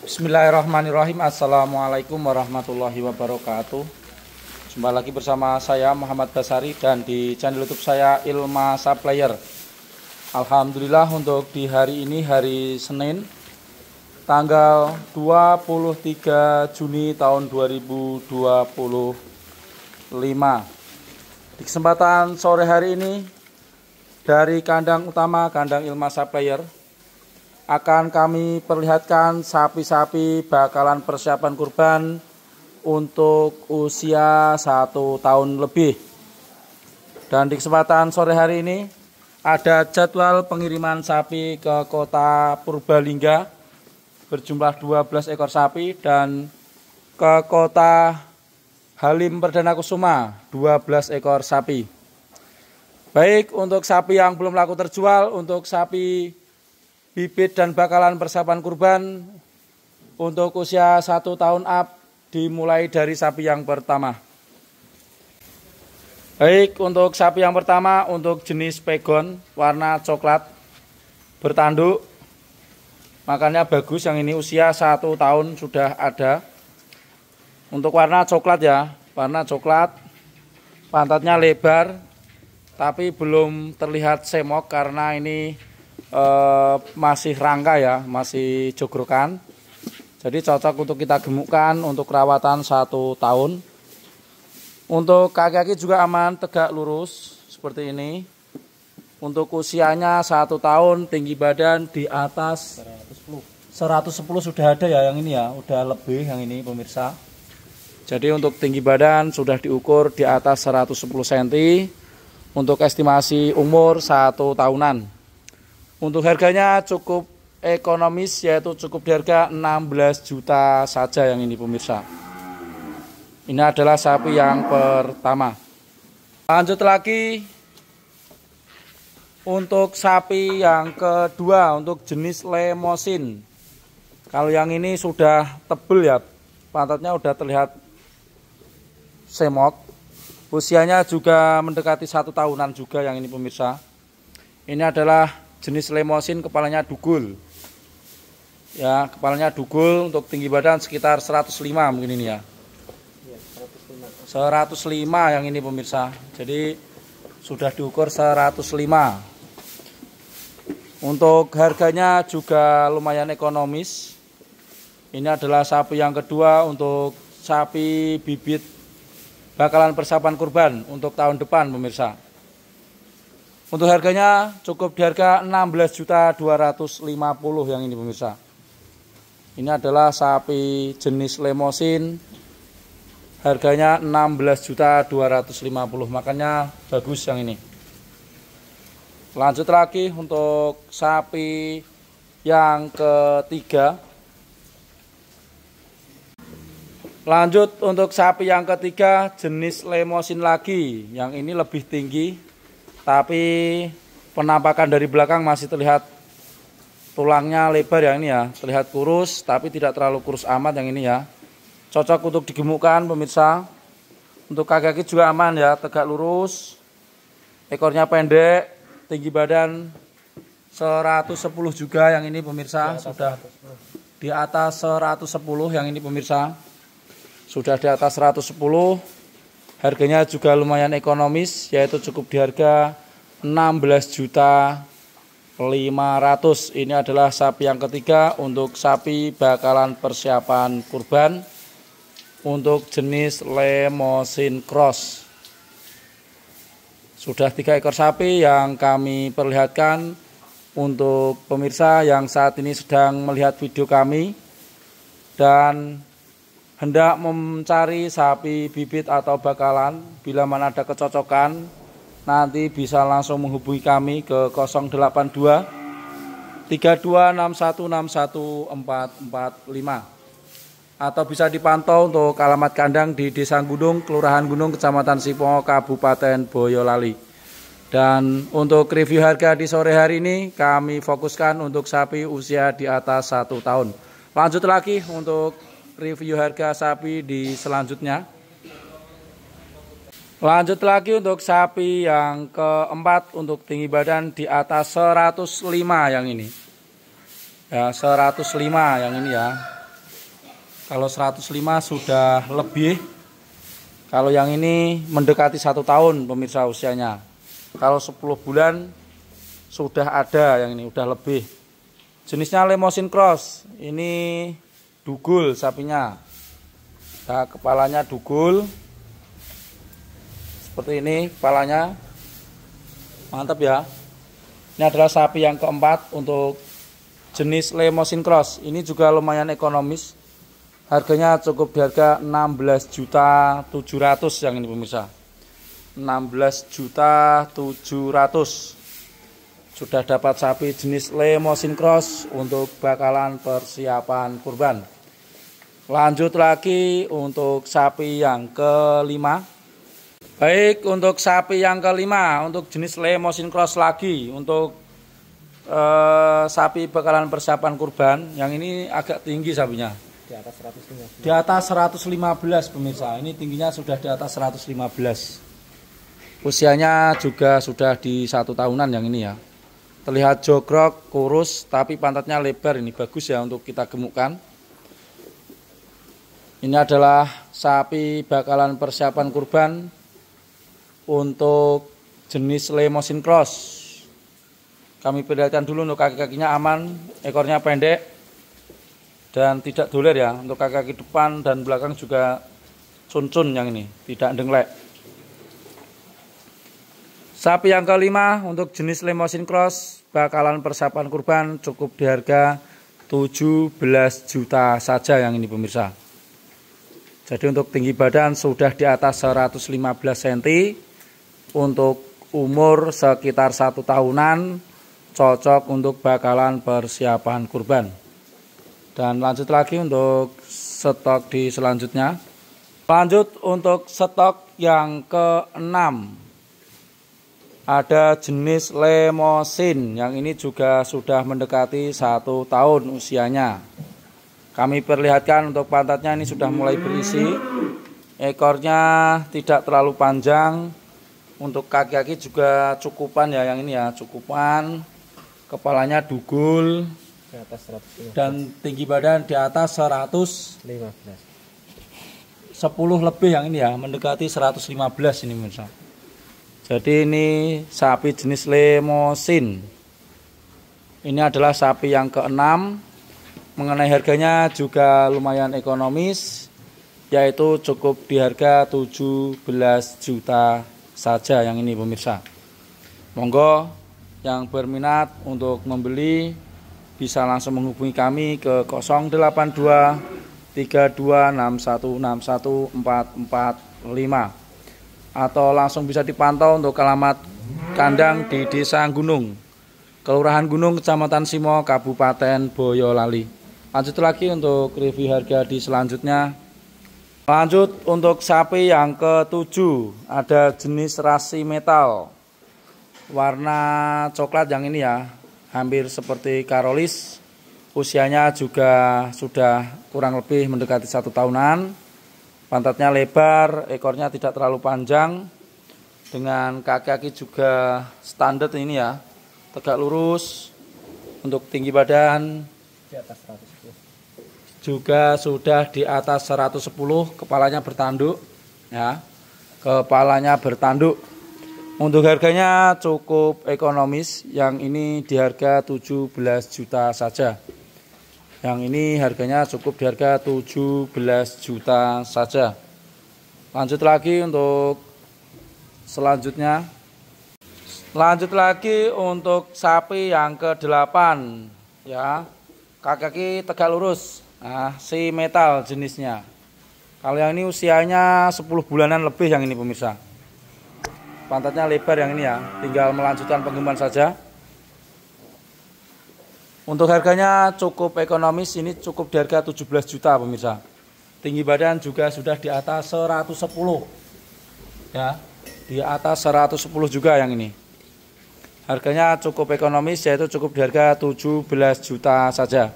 Bismillahirrahmanirrahim. Assalamualaikum warahmatullahi wabarakatuh. Jumpa lagi bersama saya Muhammad Basari dan di channel YouTube saya Ilma Supplier. Alhamdulillah untuk di hari ini, hari Senin tanggal 23 Juni tahun 2025. Di kesempatan sore hari ini dari kandang utama kandang Ilma Supplier akan kami perlihatkan sapi-sapi bakalan persiapan kurban untuk usia 1 tahun lebih. Dan di kesempatan sore hari ini ada jadwal pengiriman sapi ke kota Purbalingga berjumlah 12 ekor sapi dan ke kota Halim Perdana Kusuma 12 ekor sapi. Baik untuk sapi yang belum laku terjual, untuk sapi bibit dan bakalan persiapan kurban untuk usia 1 tahun up dimulai dari sapi yang pertama. Baik untuk sapi yang pertama untuk jenis pegon warna coklat bertanduk, makanya bagus, yang ini usia 1 tahun sudah ada. Untuk warna coklat ya, warna coklat, pantatnya lebar tapi belum terlihat semok karena ini masih rangka ya, masih jogrokan. Jadi cocok untuk kita gemukkan untuk perawatan 1 tahun. Untuk kaki-kaki juga aman, tegak lurus seperti ini. Untuk usianya 1 tahun, tinggi badan di atas 110 sudah ada ya, yang ini ya, udah lebih yang ini pemirsa. Jadi untuk tinggi badan sudah diukur di atas 110 cm. Untuk estimasi umur 1 tahunan. Untuk harganya cukup ekonomis, yaitu cukup di harga 16 juta saja yang ini pemirsa. Ini adalah sapi yang pertama. Lanjut lagi untuk sapi yang kedua untuk jenis Limousin. Kalau yang ini sudah tebel ya, pantatnya udah terlihat semok. Usianya juga mendekati 1 tahunan juga yang ini pemirsa. Ini adalah jenis Limousin, kepalanya dugul. Ya, kepalanya dugul, untuk tinggi badan sekitar 105 mungkin ini ya. 105 yang ini pemirsa. Jadi sudah diukur 105. Untuk harganya juga lumayan ekonomis. Ini adalah sapi yang kedua untuk sapi bibit bakalan persiapan kurban untuk tahun depan pemirsa. Untuk harganya cukup di harga 16.250 yang ini pemirsa. Ini adalah sapi jenis Limousin. Harganya 16.250, makanya bagus yang ini. Lanjut lagi untuk sapi yang ketiga. Lanjut untuk sapi yang ketiga jenis Limousin lagi. Yang ini lebih tinggi, tapi penampakan dari belakang masih terlihat tulangnya lebar ya, ini ya, terlihat kurus tapi tidak terlalu kurus amat yang ini ya. Cocok untuk digemukkan pemirsa. Untuk kaki-kaki juga aman ya, tegak lurus. Ekornya pendek, tinggi badan 110 juga yang ini pemirsa, sudah di atas 110 yang ini pemirsa. Sudah di atas 110. Harganya juga lumayan ekonomis, yaitu cukup di harga 16.500. Ini adalah sapi yang ketiga untuk sapi bakalan persiapan kurban untuk jenis Limousin Cross. Sudah 3 ekor sapi yang kami perlihatkan untuk pemirsa yang saat ini sedang melihat video kami dan hendak mencari sapi bibit atau bakalan. Bila mana ada kecocokan, nanti bisa langsung menghubungi kami ke 082 326161445 atau bisa dipantau untuk alamat kandang di Desa Gunung, Kelurahan Gunung, Kecamatan Sipo, Kabupaten Boyolali. Dan untuk review harga di sore hari ini kami fokuskan untuk sapi usia di atas 1 tahun. Lanjut lagi untuk review harga sapi di selanjutnya. Lanjut lagi untuk sapi yang keempat untuk tinggi badan di atas 105 yang ini. Ya, 105 yang ini ya. Kalau 105 sudah lebih. Kalau yang ini mendekati 1 tahun pemirsa usianya. Kalau 10 bulan sudah ada yang ini, udah lebih. Jenisnya Limousin Cross. Ini dugul sapinya. Nah, kepalanya dugul. Seperti ini kepalanya. Mantap ya. Ini adalah sapi yang keempat untuk jenis Limousin Cross. Ini juga lumayan ekonomis. Harganya cukup di harga 16.700.000 yang ini pemirsa. 16.700.000. Sudah dapat sapi jenis Limousin Cross untuk bakalan persiapan kurban. Lanjut lagi untuk sapi yang kelima. Baik, untuk sapi yang kelima untuk jenis Limousin Cross lagi untuk sapi bakalan persiapan kurban. Yang ini agak tinggi sapinya. Di atas 115. Di atas 115 pemirsa. Ini tingginya sudah di atas 115. Usianya juga sudah di 1 tahunan yang ini ya. Terlihat jogrok, kurus, tapi pantatnya lebar. Ini bagus ya untuk kita gemukkan. Ini adalah sapi bakalan persiapan kurban untuk jenis Limousin Cross. Kami perlihatkan dulu untuk kaki-kakinya aman, ekornya pendek dan tidak doler ya. Untuk kaki-kaki depan dan belakang juga cun-cun yang ini, tidak denglek. Sapi yang kelima untuk jenis Limousin Cross bakalan persiapan kurban cukup di harga 17 juta saja yang ini pemirsa. Jadi untuk tinggi badan sudah di atas 115 cm. Untuk umur sekitar 1 tahunan, cocok untuk bakalan persiapan kurban. Dan lanjut lagi untuk stok di selanjutnya. Lanjut untuk stok yang ke-6. Ada jenis Limousin, yang ini juga sudah mendekati 1 tahun usianya. Kami perlihatkan untuk pantatnya ini sudah mulai berisi. Ekornya tidak terlalu panjang. Untuk kaki-kaki juga cukupan ya yang ini ya, cukupan. Kepalanya dugul Di atas 115. dan tinggi badan di atas 110 lebih yang ini ya, mendekati 115 ini pemirsa. Jadi ini sapi jenis Limousin. Ini adalah sapi yang ke-6. Mengenai harganya juga lumayan ekonomis, yaitu cukup di harga 17 juta saja yang ini pemirsa. Monggo yang berminat untuk membeli bisa langsung menghubungi kami ke 082 3261614445 atau langsung bisa dipantau untuk alamat kandang di Desa Gunung, Kelurahan Gunung, Kecamatan Simo, Kabupaten Boyolali. Lanjut lagi untuk review harga di selanjutnya. Lanjut untuk sapi yang ke-7, ada jenis rasi metal. Warna coklat yang ini ya, hampir seperti Karolis. Usianya juga sudah kurang lebih mendekati 1 tahunan. Pantatnya lebar, ekornya tidak terlalu panjang. Dengan kaki-kaki juga standar ini ya, tegak lurus. Untuk tinggi badan Di atas 110. juga sudah di atas 110, kepalanya bertanduk ya. Kepalanya bertanduk. Untuk harganya cukup ekonomis, yang ini di harga 17 juta saja. Yang ini harganya cukup di harga 17 juta saja. Lanjut lagi untuk selanjutnya. Lanjut lagi untuk sapi yang ke-8 ya. Kaki-kaki tegak lurus. Nah, si metal jenisnya. Kalau yang ini usianya 10 bulanan lebih yang ini pemirsa. Pantatnya lebar yang ini ya, tinggal melanjutkan penggemban saja. Untuk harganya cukup ekonomis, ini cukup di harga 17 juta pemirsa. Tinggi badan juga sudah di atas 110. Ya, di atas 110 juga yang ini. Harganya cukup ekonomis, yaitu cukup di harga 17 juta saja.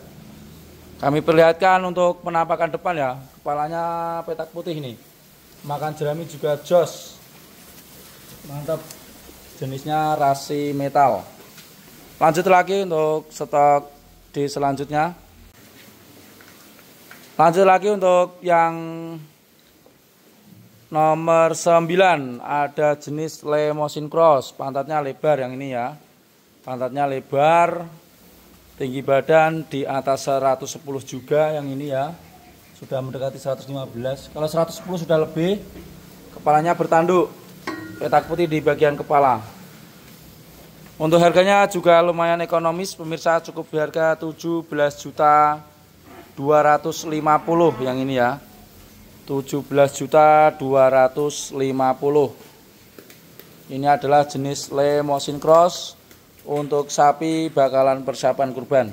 Kami perlihatkan untuk penampakan depan ya, kepalanya petak putih ini. Makan jerami juga jos. Mantap. Jenisnya rasi metal. Lanjut lagi untuk stok di selanjutnya. Lanjut lagi untuk yang nomor 9, ada jenis Limousin Cross. Pantatnya lebar yang ini ya. Pantatnya lebar, tinggi badan di atas 110 juga yang ini ya. Sudah mendekati 115. Kalau 110 sudah lebih. Kepalanya bertanduk, petak putih di bagian kepala. Untuk harganya juga lumayan ekonomis, pemirsa, cukup di harga 17.250.000 yang ini ya. 17.250.000. Ini adalah jenis Limousin Cross untuk sapi bakalan persiapan kurban.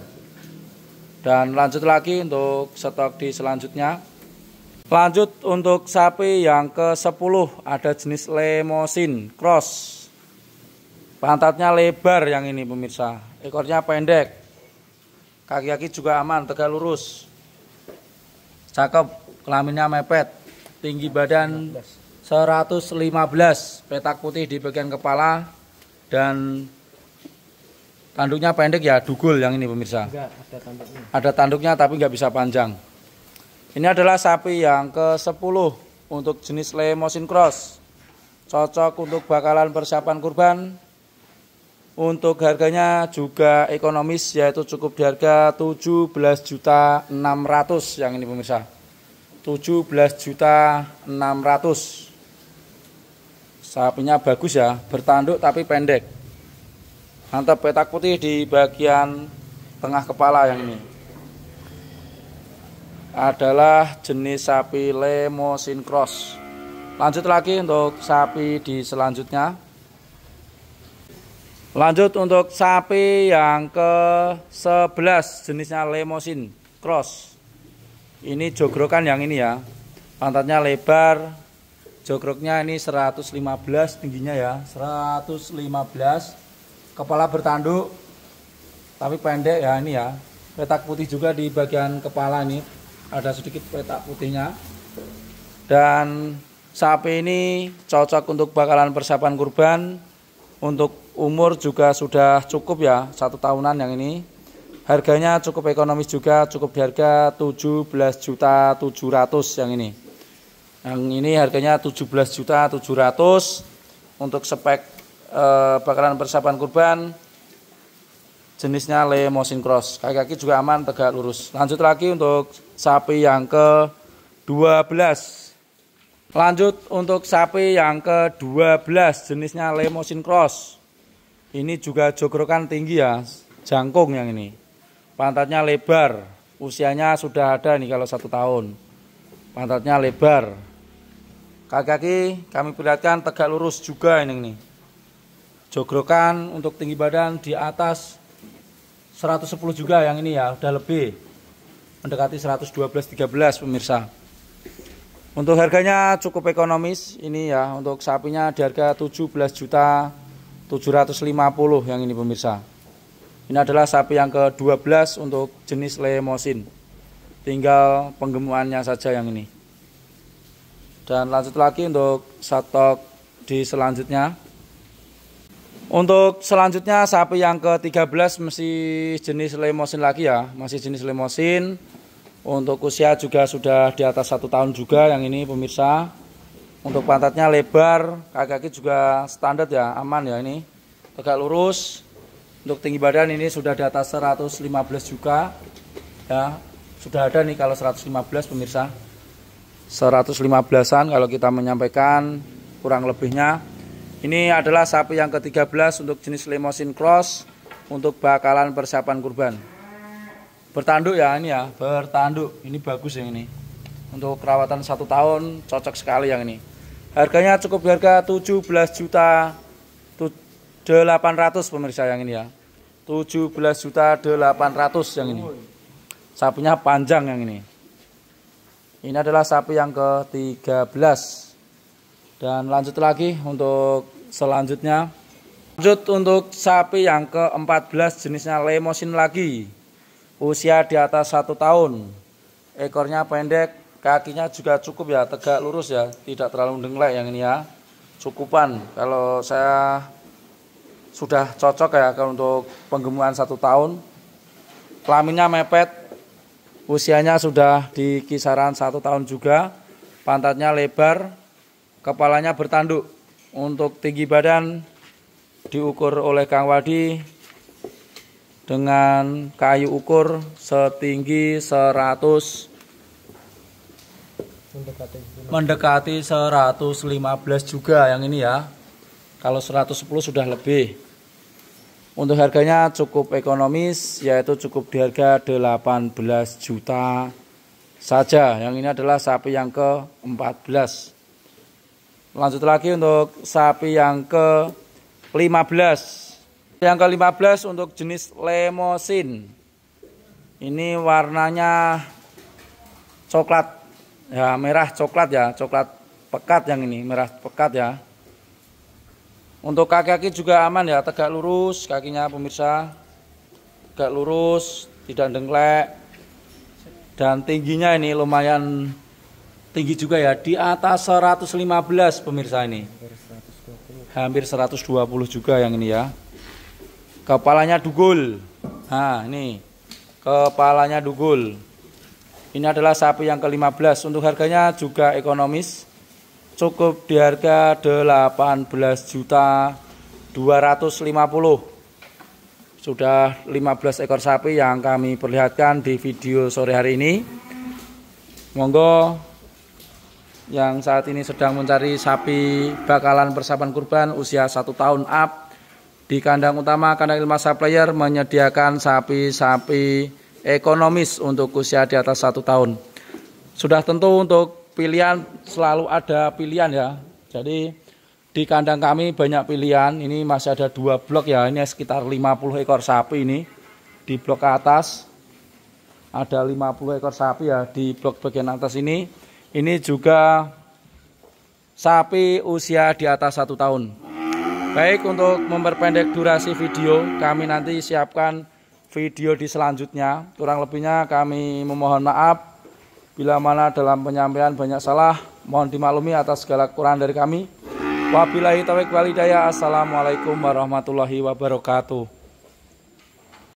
Dan lanjut lagi untuk stok di selanjutnya. Lanjut untuk sapi yang ke-10, ada jenis Limousin Cross. Pantatnya lebar yang ini pemirsa, ekornya pendek, kaki-kaki juga aman, tegak lurus, cakep. Kelaminnya mepet, tinggi badan 115, petak putih di bagian kepala, dan tanduknya pendek ya, dugul yang ini pemirsa. Enggak, ada tanduknya. Ada tanduknya tapi nggak bisa panjang. Ini adalah sapi yang ke-10 untuk jenis Limousin Cross. Cocok untuk bakalan persiapan kurban. Untuk harganya juga ekonomis, yaitu cukup di harga 17.600.000 yang ini pemirsa. 17.600.000. Sapinya bagus ya, bertanduk tapi pendek. Mantap, petak putih di bagian tengah kepala yang ini. Adalah jenis sapi Limousin Cross. Lanjut lagi untuk sapi di selanjutnya. Lanjut untuk sapi yang ke-11, jenisnya Limousin Cross. Ini jogrokan yang ini ya, pantatnya lebar, jogroknya ini 115 tingginya ya, 115, kepala bertanduk, tapi pendek ya ini ya, petak putih juga di bagian kepala ini, ada sedikit petak putihnya. Dan sapi ini cocok untuk bakalan persiapan kurban, untuk umur juga sudah cukup ya, 1 tahunan yang ini. Harganya cukup ekonomis juga, cukup di harga 17.700.000 yang ini. Yang ini harganya 17.700.000 untuk spek bakalan persiapan kurban. Jenisnya Limousin Cross. Kaki-kaki juga aman, tegak lurus. Lanjut lagi untuk sapi yang ke-12. Lanjut untuk sapi yang ke-12, jenisnya Limousin Cross. Ini juga jogrokan tinggi ya, jangkung yang ini. Pantatnya lebar, usianya sudah ada nih kalau 1 tahun. Pantatnya lebar, kaki-kaki kami perlihatkan tegak lurus juga ini nih. Jogrokan untuk tinggi badan di atas 110 juga yang ini ya, udah lebih, mendekati 112-13 pemirsa. Untuk harganya cukup ekonomis ini ya, untuk sapinya di harga 17.750.000 yang ini pemirsa. Ini adalah sapi yang ke-12 untuk jenis Limousin. Tinggal penggemukannya saja yang ini. Dan lanjut lagi untuk stok di selanjutnya. Untuk selanjutnya sapi yang ke-13 masih jenis Limousin lagi ya. Masih jenis Limousin. Untuk usia juga sudah di atas 1 tahun juga yang ini pemirsa. Untuk pantatnya lebar, kaki-kaki juga standar ya, aman ya ini. Tegak lurus. Untuk tinggi badan ini sudah di atas 115 juga ya, sudah ada nih kalau 115 pemirsa, 115an kalau kita menyampaikan kurang lebihnya. Ini adalah sapi yang ke-13 untuk jenis Limousin Cross untuk bakalan persiapan kurban. Bertanduk ya ini ya, bertanduk, ini bagus yang ini. Untuk perawatan 1 tahun cocok sekali yang ini. Harganya cukup di harga 17.800.000 pemirsa yang ini ya. 17.800.000 yang ini. Sapinya panjang yang ini. Ini adalah sapi yang ke-13. Dan lanjut lagi untuk selanjutnya. Lanjut untuk sapi yang ke-14, jenisnya Limousin lagi. Usia di atas 1 tahun. Ekornya pendek, kakinya juga cukup ya, tegak lurus ya, tidak terlalu denglek yang ini ya. Cukupan. Kalau saya sudah cocok ya kalau untuk penggemukan 1 tahun. Kelaminnya mepet, Usianya sudah di kisaran 1 tahun juga. Pantatnya lebar, kepalanya bertanduk. Untuk tinggi badan diukur oleh Kang Wadi dengan kayu ukur setinggi 100 mendekati 115 juga yang ini ya. Kalau 110 sudah lebih. Untuk harganya cukup ekonomis, yaitu cukup di harga 18 juta saja. Yang ini adalah sapi yang ke-14. Lanjut lagi untuk sapi yang ke-15. Yang ke-15 untuk jenis Limousin. Ini warnanya coklat. Ya, merah coklat ya, coklat pekat yang ini, merah pekat ya. Untuk kaki-kaki juga aman ya, tegak lurus kakinya pemirsa. Tegak lurus, tidak dengklek. Dan tingginya ini lumayan tinggi juga ya, di atas 115 pemirsa ini. Hampir 120 juga yang ini ya. Kepalanya dugul. Nah, ini kepalanya dugul. Ini adalah sapi yang ke-15. Untuk harganya juga ekonomis. Cukup di harga 18.250.000. Sudah 15 ekor sapi yang kami perlihatkan di video sore hari ini. Monggo yang saat ini sedang mencari sapi bakalan persiapan kurban usia 1 tahun up, di kandang utama kandang Ilma Supplier menyediakan sapi-sapi ekonomis untuk usia di atas 1 tahun. Sudah tentu untuk pilihan selalu ada pilihan ya. Jadi di kandang kami banyak pilihan. Ini masih ada 2 blok ya. Ini sekitar 50 ekor sapi ini. Di blok ke atas ada 50 ekor sapi ya di blok bagian atas ini. Ini juga sapi usia di atas 1 tahun. Baik, untuk memperpendek durasi video, kami nanti siapkan video di selanjutnya. Kurang lebihnya kami memohon maaf bila mana dalam penyampaian banyak salah, mohon dimaklumi atas segala kekurangan dari kami. Wabillahi taufiq wal hidayah. Assalamualaikum warahmatullahi wabarakatuh.